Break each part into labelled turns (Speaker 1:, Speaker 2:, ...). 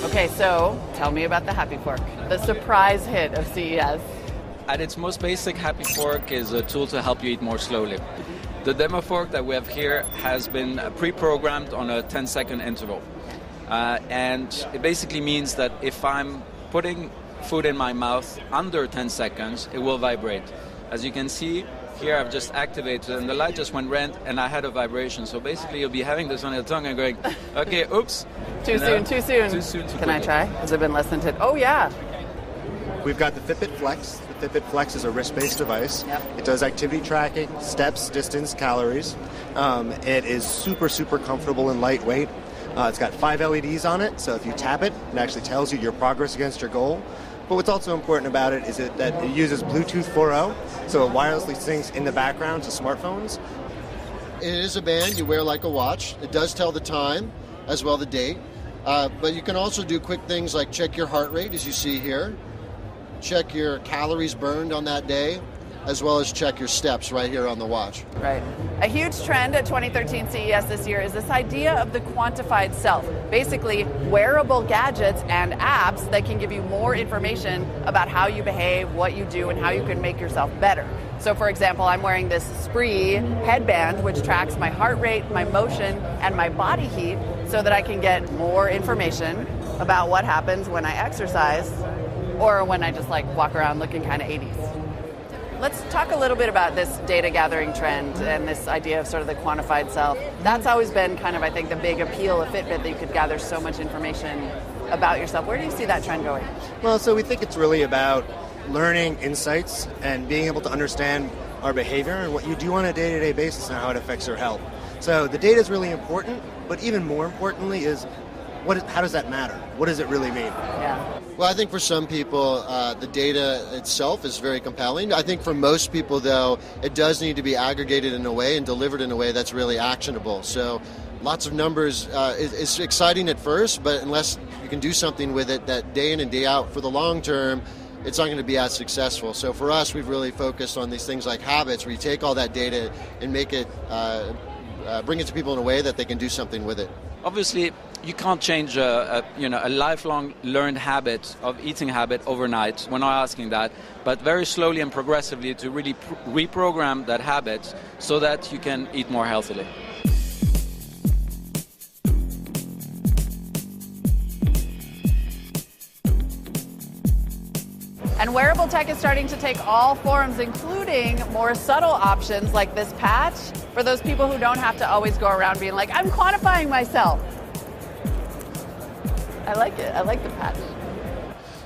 Speaker 1: Okay, so tell me about the Happy Fork, the surprise hit of CES.
Speaker 2: At its most basic, Happy Fork is a tool to help you eat more slowly. The demo fork that we have here has been pre-programmed on a 10-second interval. And it basically means that if I'm putting food in my mouth under 10 seconds, it will vibrate. As you can see, here I've just activated and the light just went red and I had a vibration. So basically you'll be having this on your tongue and going, okay, oops.
Speaker 1: Too soon.
Speaker 2: Too soon.
Speaker 1: Can I try? Has it been less than 10? Oh, yeah.
Speaker 3: We've got the Fitbit Flex. The Fitbit Flex is a wrist-based device.
Speaker 1: Yep.
Speaker 3: It does activity tracking, steps, distance, calories. It is super, super comfortable and lightweight. It's got 5 LEDs on it, so if you tap it, it actually tells you your progress against your goal. But what's also important about it is that it uses Bluetooth 4.0, so it wirelessly syncs in the background to smartphones.
Speaker 4: It is a band you wear like a watch. It does tell the time, as well the date. But you can also do quick things like check your heart rate, as you see here, check your calories burned on that day, as well as check your steps right here on the watch.
Speaker 1: Right. A huge trend at 2013 CES this year is this idea of the quantified self. Basically, wearable gadgets and apps that can give you more information about how you behave, what you do, and how you can make yourself better. So for example, I'm wearing this Spree headband, which tracks my heart rate, my motion, and my body heat so that I can get more information about what happens when I exercise or when I just walk around looking kind of 80s. Let's talk a little bit about this data gathering trend and this idea of sort of the quantified self. That's always been kind of, I think, the big appeal of Fitbit, that you could gather so much information about yourself. Where do you see that trend going?
Speaker 3: Well, so we think it's really about learning insights and being able to understand our behavior and what you do on a day-to-day basis and how it affects your health. So the data is really important, but even more importantly is how does that matter? What does it really mean?
Speaker 1: Yeah.
Speaker 4: Well, I think for some people, the data itself is very compelling. I think for most people, though, it does need to be aggregated in a way and delivered in a way that's really actionable. So lots of numbers is exciting at first, but unless you can do something with it that day in and day out for the long term, it's not going to be as successful. So for us, we've really focused on these things like habits, where you take all that data and make it, bring it to people in a way that they can do something with it.
Speaker 2: Obviously, you can't change a lifelong learned habit of eating habit overnight. We're not asking that, but very slowly and progressively to really reprogram that habit so that you can eat more healthily.
Speaker 1: And wearable tech is starting to take all forms, including more subtle options like this patch, for those people who don't have to always go around being like, I'm quantifying myself. I like it. I like the patch.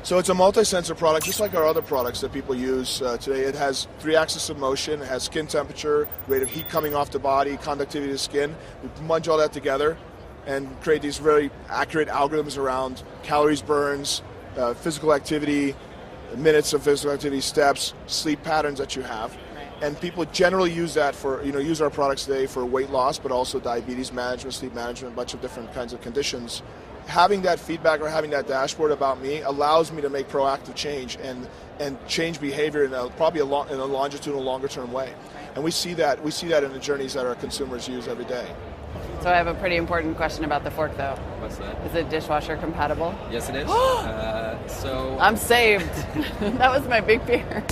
Speaker 5: So it's a multi-sensor product, just like our other products that people use today. It has 3 axes of motion, it has skin temperature, rate of heat coming off the body, conductivity of the skin. We munge all that together and create these very accurate algorithms around calories burns, physical activity, minutes of physical activity, steps, sleep patterns that you have. And people generally use that for, use our products today for weight loss, but also diabetes management, sleep management, a bunch of different kinds of conditions. Having that feedback or having that dashboard about me allows me to make proactive change and change behavior in a longitudinal, longer-term way. And we see that in the journeys that our consumers use every day.
Speaker 1: So I have a pretty important question about the fork, though.
Speaker 2: What's that?
Speaker 1: Is it dishwasher compatible?
Speaker 2: Yes, it is.
Speaker 1: I'm saved. That was my big fear.